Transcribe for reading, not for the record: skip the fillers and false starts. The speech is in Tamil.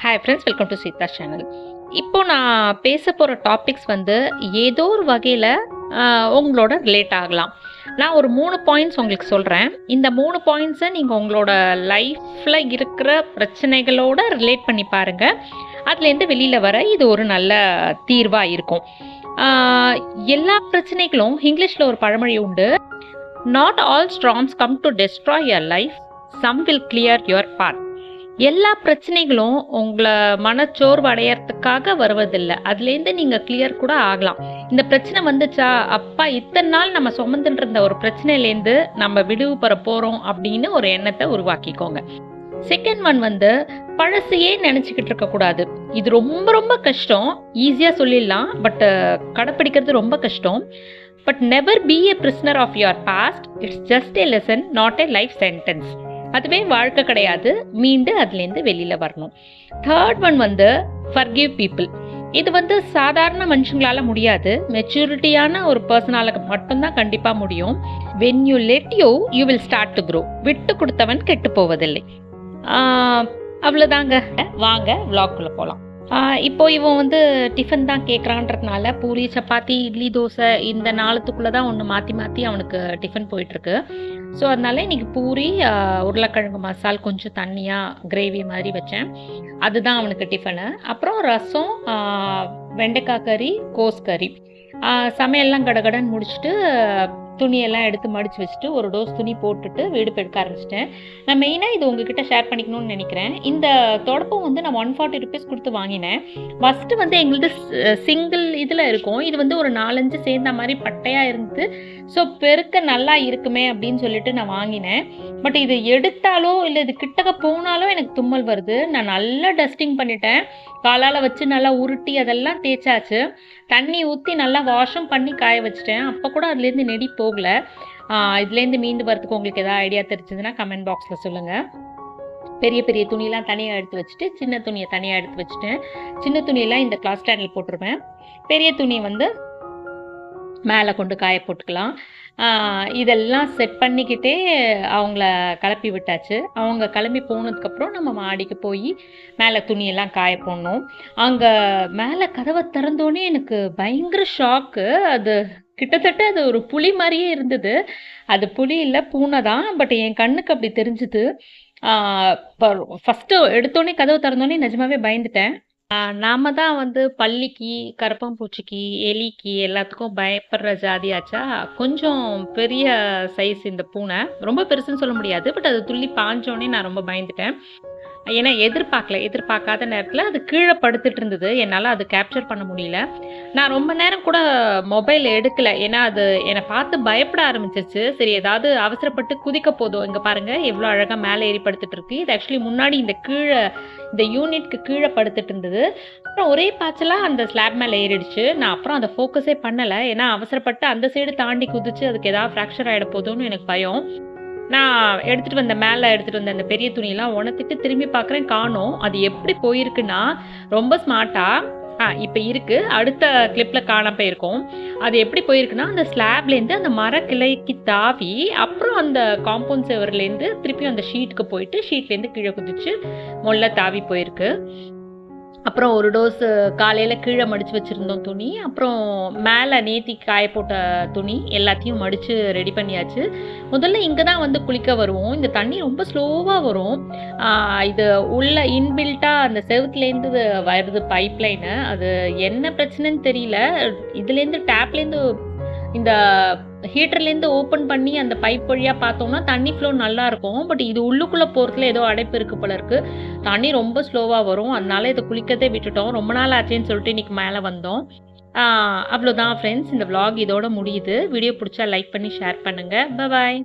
Hi friends, welcome to Sita channel. இப்போ நான் பேச போகிற டாபிக்ஸ் வந்து ஏதோ ஒரு வகையில் உங்களோட ரிலேட் ஆகலாம். நான் ஒரு 3 பாயிண்ட்ஸ் உங்களுக்கு சொல்கிறேன். இந்த 3 பாயிண்ட்ஸை நீங்கள் உங்களோட லைஃப்பில் இருக்கிற பிரச்சனைகளோட ரிலேட் பண்ணி பாருங்கள். அதுலேருந்து வெளியில் வர இது ஒரு நல்ல தீர்வாக இருக்கும். எல்லா பிரச்சனைகளும் இங்கிலீஷில் ஒரு பழமொழி உண்டு. Not all storms come to destroy your life, some will clear your path. எல்லா பிரச்சனைகளும் உங்களை மனச்சோர்வு அடையறதுக்காக வருவதில்லை. அதுலேருந்து நீங்கள் கிளியர் கூட ஆகலாம். இந்த பிரச்சனை வந்துச்சா, அப்பா இத்தனை நாள் நம்ம சுமந்துட்டு இருந்த ஒரு பிரச்சனையிலேருந்து நம்ம விடுவு பெற போகிறோம் அப்படின்னு ஒரு எண்ணத்தை உருவாக்கிக்கோங்க. செகண்ட் ஒன் வந்து பழசையே நினச்சிக்கிட்டு இருக்கக்கூடாது. இது ரொம்ப ரொம்ப கஷ்டம். ஈஸியாக சொல்லிடலாம், பட் கடைப்பிடிக்கிறது ரொம்ப கஷ்டம். But never be a prisoner of your past. It's just a lesson, not a life sentence. அதுவே வாழ்க்கை கிடையாது. மீண்டு அதுலேருந்து வெளியில் வரணும். தேர்ட் ஒன் வந்து ஃபர்கிவ் பீப்புள். இது வந்து சாதாரண மனுஷங்களால முடியாது. மெச்சூரிட்டியான ஒரு பர்சனால மட்டும்தான் கண்டிப்பாக முடியும். When you let you will start to grow. விட்டு கொடுத்தவன் கெட்டு போவதில்லை. அவ்வளோதாங்க. வாங்க விளாக்குள்ளே போகலாம். இப்போ இவன் வந்து டிஃபன் தான் கேட்குறான்றதுனால பூரி, சப்பாத்தி, இட்லி, தோசை இந்த நாளத்துக்குள்ளே தான் ஒன்று மாற்றி மாற்றி அவனுக்கு டிஃபன் போயிட்டுருக்கு. ஸோ அதனால இன்றைக்கி பூரி, உருளைக்கிழங்கு மசால், கொஞ்சம் தண்ணியாக கிரேவி மாதிரி வச்சேன். அதுதான் அவனுக்கு டிஃபனு. அப்புறம் ரசம், வெண்டைக்காய் கறி, கோஸ் கறி. சமையல்லாம் கடகடன்னு முடிச்சுட்டு துணியெல்லாம் எடுத்து மடித்து வச்சுட்டு ஒரு டோஸ் துணி போட்டுட்டு வீடு பெருக்க ஆரம்பிச்சிட்டேன். நான் மெயினாக இது உங்ககிட்ட ஷேர் பண்ணிக்கணும்னு நினைக்கிறேன். இந்த தொடப்பம் வந்து நான் 140 ருபீஸ் கொடுத்து வாங்கினேன். ஃபஸ்ட்டு வந்து எங்களுது சிங்கிள் இதில் இருக்கும். இது வந்து ஒரு 4-5 சேர்ந்த மாதிரி பட்டையாக இருந்து, ஸோ பெருக்க நல்லா இருக்குமே அப்படின்னு சொல்லிட்டு நான் வாங்கினேன். பட் இது எடுத்தாலோ இல்லை இது கிட்டக்க போனாலும் எனக்கு தும்மல் வருது. நான் நல்லா டஸ்டிங் பண்ணிட்டேன். காலால் வச்சு நல்லா உருட்டி அதெல்லாம் தேய்ச்சாச்சு. தண்ணி ஊற்றி நல்லா வாஷும் பண்ணி காய வச்சுட்டேன். அப்போ கூட அதுலேருந்து நெடி போகலை. இதுலேருந்து மீண்டு வரதுக்கு உங்களுக்கு எதாவது ஐடியா தெரிஞ்சதுன்னா கமெண்ட் பாக்ஸில் சொல்லுங்கள். பெரிய பெரிய துணியெலாம் தனியாக எடுத்து வச்சுட்டு சின்ன துணியை தனியாக எடுத்து வச்சுட்டேன். சின்ன துணியெல்லாம் இந்த கிளாஸ் ஸ்டாண்டில் போட்டுருவேன். பெரிய துணி வந்து மேலே கொண்டு காய போட்டுக்கலாம். இதெல்லாம் செட் பண்ணிக்கிட்டே அவங்கள கிளப்பி விட்டாச்சு. அவங்க கிளம்பி போனதுக்கப்புறம் நம்ம மாடிக்கு போய் மேலே துணியெல்லாம் காய போடணும். அங்கே மேலே கதவை திறந்தோடனே எனக்கு பயங்கர ஷாக்கு. அது கிட்டத்தட்ட அது ஒரு புலி மாதிரியே இருந்தது. அது புலி இல்லை, பூனை தான். பட் என் கண்ணுக்கு அப்படி தெரிஞ்சுது. இப்போ ஃபஸ்ட்டு எடுத்தோடனே கதவை திறந்தோடனே நிஜமாவே பயந்துட்டேன். நாம தான் வந்து பல்லிக்கு, கரப்பான்பூச்சிக்கு, எலிக்கு எல்லாத்துக்கும் பயப்படுற ஜாதியாச்சா. கொஞ்சம் பெரிய சைஸ் இந்த பூனை. ரொம்ப பெருசுன்னு சொல்ல முடியாது. பட் அது துள்ளி பாஞ்சோடனே நான் ரொம்ப பயந்துட்டேன். ஏன்னா எதிர்பார்க்காத நேரத்தில் அது கீழே படுத்துட்டு இருந்தது. என்னால் அது கேப்சர் பண்ண முடியல. நான் ரொம்ப நேரம் கூட மொபைல் எடுக்கலை. ஏன்னா அது என்னை பார்த்து பயப்பட ஆரம்பிச்சிச்சு. சரி, ஏதாவது அவசரப்பட்டு குதிக்க போதும். இங்கே பாருங்கள் எவ்வளோ அழகாக மேலே ஏறி படுத்துட்டு இருக்கு. இது ஆக்சுவலி முன்னாடி இந்த யூனிட்க்கு கீழே படுத்துட்டு இருந்தது. அப்புறம் ஒரே பாய்ச்சலாக அந்த ஸ்லாப் மேலே ஏறிடுச்சு. நான் அப்புறம் அதை ஃபோக்கஸே பண்ணலை. ஏன்னா அவசரப்பட்டு அந்த சைடு தாண்டி குதிச்சு அதுக்கு ஏதாவது ஃப்ராக்சர் ஆகிட போதும்னு எனக்கு பயம். நான் மேலே எடுத்துகிட்டு வந்த அந்த பெரிய துணியெல்லாம் உணர்த்திட்டு திரும்பி பார்க்குறேன், காணோம். அது எப்படி போயிருக்குன்னா ரொம்ப ஸ்மார்ட்டாக இப்போ இருக்குது. அடுத்த கிளிப்பில் காண போயிருக்கோம். அது எப்படி போயிருக்குன்னா அந்த ஸ்லாப்லேருந்து அந்த மரக்கிளைக்கு தாவி அப்புறம் அந்த காம்பவுண்ட் செவர்லேருந்து திருப்பி அந்த ஷீட்டுக்கு போயிட்டு ஷீட்லேருந்து கீழே குதிச்சு மொல்ல தாவி போயிருக்கு. அப்புறம் ஒரு டோஸ் காலையில் கீழே மடித்து வச்சுருந்தோம் துணி. அப்புறம் மேலே நேத்தி காய போட்ட துணி எல்லாத்தையும் மடித்து ரெடி பண்ணியாச்சு. முதல்ல இங்கே தான் வந்து குளிக்க வருவோம். இந்த தண்ணி ரொம்ப ஸ்லோவாக வரும். இது உள்ள இன்பில்ட்டாக அந்த செவுத்துலேருந்து வருது பைப் லைனு. அது என்ன பிரச்சனைன்னு தெரியல. இதுலேருந்து டேப்லேருந்து இந்த ஹீட்டர்லேருந்து ஓப்பன் பண்ணி அந்த பைப் வழியாக பார்த்தோம்னா தண்ணி ஃப்ளோ நல்லாயிருக்கும். பட் இது உள்ளுக்குள்ளே போகிறதுல ஏதோ அடைப்பு இருக்குது போல இருக்குது. தண்ணி ரொம்ப ஸ்லோவாக வரும். அதனால இதை குளிக்கதே விட்டுட்டோம். ரொம்ப நாள் ஆச்சேன்னு சொல்லிட்டு இன்றைக்கி மேலே வந்தோம். அவ்வளோதான் ஃப்ரெண்ட்ஸ், இந்த vlog இதோட முடியுது. வீடியோ பிடிச்சா லைக் பண்ணி ஷேர் பண்ணுங்கள். பாய்.